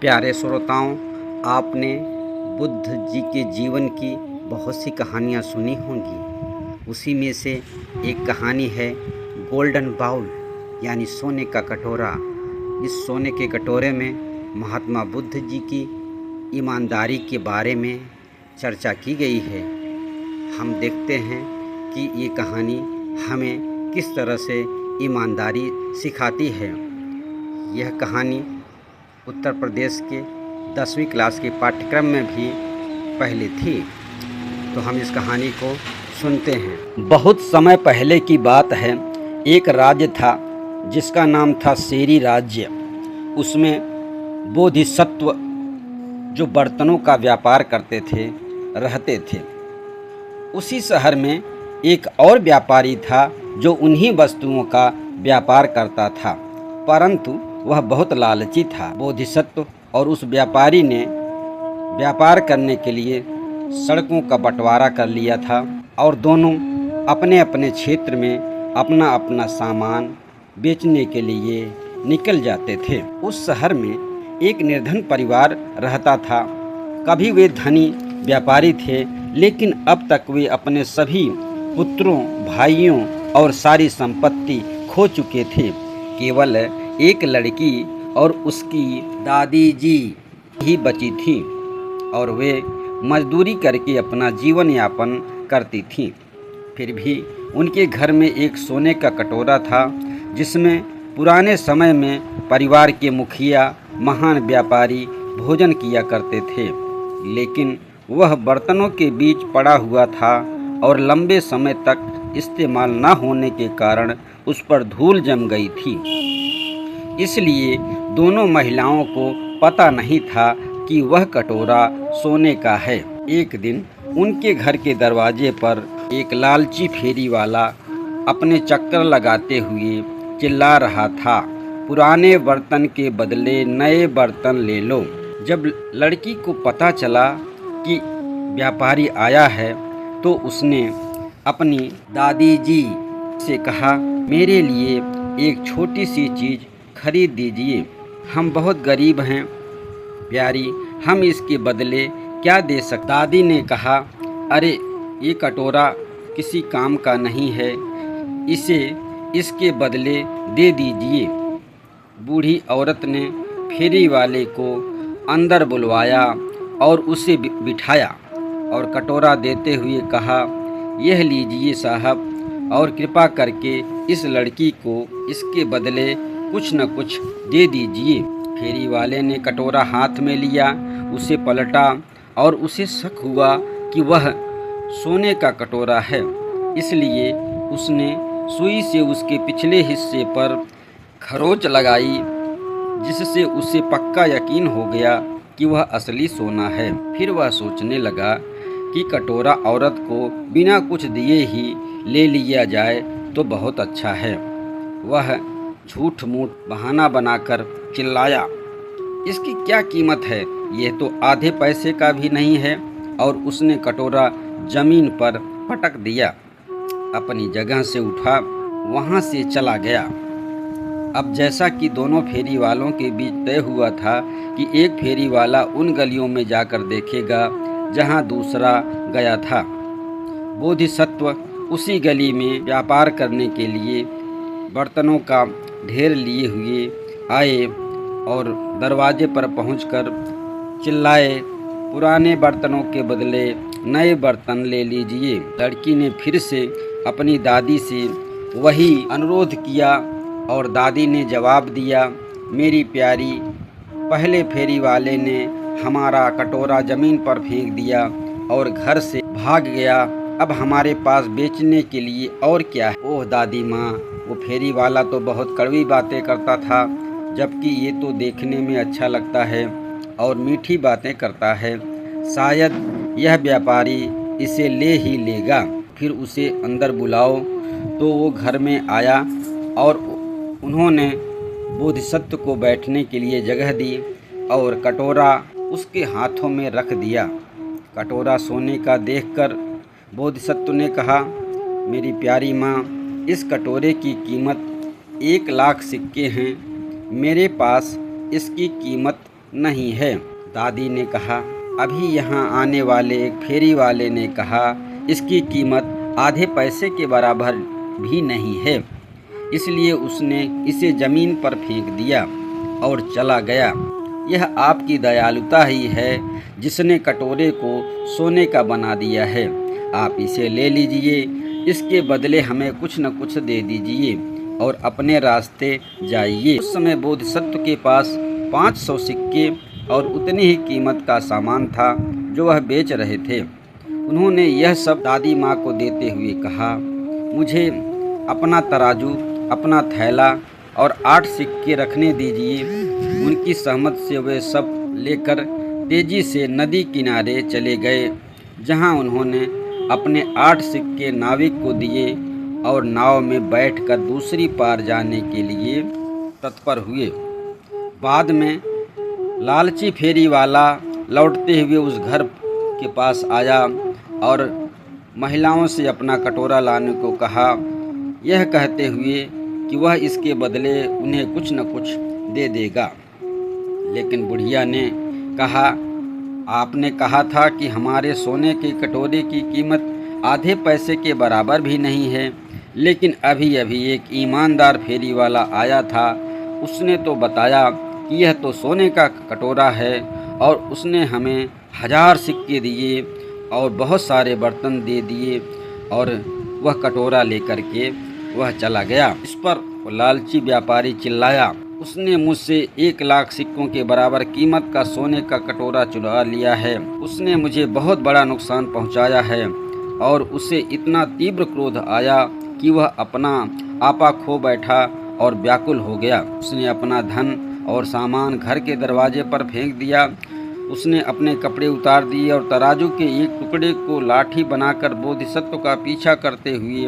प्यारे श्रोताओं, आपने बुद्ध जी के जीवन की बहुत सी कहानियाँ सुनी होंगी। उसी में से एक कहानी है गोल्डन बाउल यानी सोने का कटोरा। इस सोने के कटोरे में महात्मा बुद्ध जी की ईमानदारी के बारे में चर्चा की गई है। हम देखते हैं कि ये कहानी हमें किस तरह से ईमानदारी सिखाती है। यह कहानी उत्तर प्रदेश के 10वीं क्लास के पाठ्यक्रम में भी पहले थी, तो हम इस कहानी को सुनते हैं। बहुत समय पहले की बात है। एक राज्य था जिसका नाम था शेरी राज्य। उसमें बोधिसत्व जो बर्तनों का व्यापार करते थे रहते थे। उसी शहर में एक और व्यापारी था जो उन्हीं वस्तुओं का व्यापार करता था, परंतु वह बहुत लालची था। बोधिसत्व और उस व्यापारी ने व्यापार करने के लिए सड़कों का बंटवारा कर लिया था और दोनों अपने अपने क्षेत्र में अपना अपना सामान बेचने के लिए निकल जाते थे। उस शहर में एक निर्धन परिवार रहता था। कभी वे धनी व्यापारी थे, लेकिन अब तक वे अपने सभी पुत्रों, भाइयों और सारी संपत्ति खो चुके थे। केवल एक लड़की और उसकी दादी जी ही बची थी और वे मजदूरी करके अपना जीवन यापन करती थीं। फिर भी उनके घर में एक सोने का कटोरा था जिसमें पुराने समय में परिवार के मुखिया, महान व्यापारी भोजन किया करते थे, लेकिन वह बर्तनों के बीच पड़ा हुआ था और लंबे समय तक इस्तेमाल न होने के कारण उस पर धूल जम गई थी। इसलिए दोनों महिलाओं को पता नहीं था कि वह कटोरा सोने का है। एक दिन उनके घर के दरवाजे पर एक लालची फेरी वाला अपने चक्कर लगाते हुए चिल्ला रहा था, पुराने बर्तन के बदले नए बर्तन ले लो। जब लड़की को पता चला कि व्यापारी आया है, तो उसने अपनी दादी जी से कहा, मेरे लिए एक छोटी सी चीज़ खरीद दीजिए। हम बहुत गरीब हैं प्यारी, हम इसके बदले क्या दे सकते। दादी ने कहा, अरे ये कटोरा किसी काम का नहीं है, इसे इसके बदले दे दीजिए। बूढ़ी औरत ने फेरी वाले को अंदर बुलवाया और उसे बिठाया और कटोरा देते हुए कहा, यह लीजिए साहब, और कृपा करके इस लड़की को इसके बदले कुछ न कुछ दे दीजिए। फेरी वाले ने कटोरा हाथ में लिया, उसे पलटा और उसे शक हुआ कि वह सोने का कटोरा है। इसलिए उसने सुई से उसके पिछले हिस्से पर खरोंच लगाई, जिससे उसे पक्का यकीन हो गया कि वह असली सोना है। फिर वह सोचने लगा कि कटोरा औरत को बिना कुछ दिए ही ले लिया जाए तो बहुत अच्छा है। वह झूठ मूठ बहाना बनाकर चिल्लाया, इसकी क्या कीमत है, यह तो आधे पैसे का भी नहीं है, और उसने कटोरा जमीन पर पटक दिया। अपनी जगह से उठा, वहां से चला गया। अब जैसा कि दोनों फेरी वालों के बीच तय हुआ था कि एक फेरी वाला उन गलियों में जाकर देखेगा जहां दूसरा गया था, बोधिसत्व उसी गली में व्यापार करने के लिए बर्तनों का ढेर लिए हुए आए और दरवाजे पर पहुंचकर चिल्लाए, पुराने बर्तनों के बदले नए बर्तन ले लीजिए। लड़की ने फिर से अपनी दादी से वही अनुरोध किया और दादी ने जवाब दिया, मेरी प्यारी, पहले फेरी वाले ने हमारा कटोरा ज़मीन पर फेंक दिया और घर से भाग गया। अब हमारे पास बेचने के लिए और क्या है। ओह दादी माँ, वो फेरी वाला तो बहुत कड़वी बातें करता था, जबकि ये तो देखने में अच्छा लगता है और मीठी बातें करता है। शायद यह व्यापारी इसे ले ही लेगा। फिर उसे अंदर बुलाओ। तो वो घर में आया और उन्होंने बोधिसत्व को बैठने के लिए जगह दी और कटोरा उसके हाथों में रख दिया। कटोरा सोने का देखकर बोधिसत्व ने कहा, मेरी प्यारी माँ, इस कटोरे की कीमत 1 लाख सिक्के हैं। मेरे पास इसकी कीमत नहीं है। दादी ने कहा, अभी यहाँ आने वाले एक फेरी वाले ने कहा इसकी कीमत आधे पैसे के बराबर भी नहीं है, इसलिए उसने इसे ज़मीन पर फेंक दिया और चला गया। यह आपकी दयालुता ही है जिसने कटोरे को सोने का बना दिया है। आप इसे ले लीजिए, इसके बदले हमें कुछ न कुछ दे दीजिए और अपने रास्ते जाइए। उस समय बोधिसत्व के पास 500 सिक्के और उतनी ही कीमत का सामान था जो वह बेच रहे थे। उन्होंने यह सब दादी माँ को देते हुए कहा, मुझे अपना तराजू, अपना थैला और 8 सिक्के रखने दीजिए। उनकी सहमत से वे सब लेकर तेजी से नदी किनारे चले गए, जहाँ उन्होंने अपने 8 सिक्के नाविक को दिए और नाव में बैठकर दूसरी पार जाने के लिए तत्पर हुए। बाद में लालची फेरी वाला लौटते हुए उस घर के पास आया और महिलाओं से अपना कटोरा लाने को कहा, यह कहते हुए कि वह इसके बदले उन्हें कुछ न कुछ दे देगा। लेकिन बुढ़िया ने कहा, आपने कहा था कि हमारे सोने के कटोरे की कीमत आधे पैसे के बराबर भी नहीं है, लेकिन अभी अभी एक ईमानदार फेरी वाला आया था, उसने तो बताया कि यह तो सोने का कटोरा है और उसने हमें 1000 सिक्के दिए और बहुत सारे बर्तन दे दिए और वह कटोरा लेकर के वह चला गया। इस पर लालची व्यापारी चिल्लाया, उसने मुझसे 1 लाख सिक्कों के बराबर कीमत का सोने का कटोरा चुरा लिया है। उसने मुझे बहुत बड़ा नुकसान पहुंचाया है। और उसे इतना तीव्र क्रोध आया कि वह अपना आपा खो बैठा और व्याकुल हो गया। उसने अपना धन और सामान घर के दरवाजे पर फेंक दिया। उसने अपने कपड़े उतार दिए और तराजू के एक टुकड़े को लाठी बनाकर बोधिसत्व का पीछा करते हुए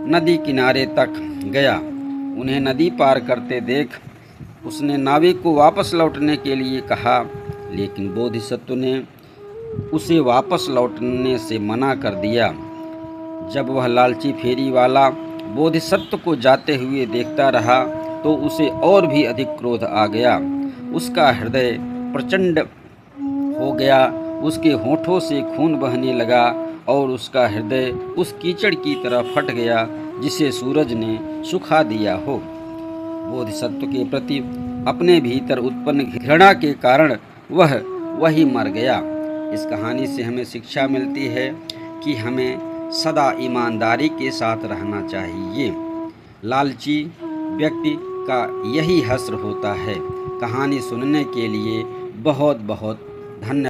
नदी किनारे तक गया। उन्हें नदी पार करते देख उसने नाविक को वापस लौटने के लिए कहा, लेकिन बोधिसत्व ने उसे वापस लौटने से मना कर दिया। जब वह लालची फेरी वाला बोधिसत्व को जाते हुए देखता रहा तो उसे और भी अधिक क्रोध आ गया। उसका हृदय प्रचंड हो गया, उसके होठों से खून बहने लगा और उसका हृदय उस कीचड़ की तरह फट गया जिसे सूरज ने सुखा दिया हो। बोधिसत्व के प्रति अपने भीतर उत्पन्न घृणा के कारण वह वही मर गया। इस कहानी से हमें शिक्षा मिलती है कि हमें सदा ईमानदारी के साथ रहना चाहिए। लालची व्यक्ति का यही हश्र होता है। कहानी सुनने के लिए बहुत बहुत धन्यवाद।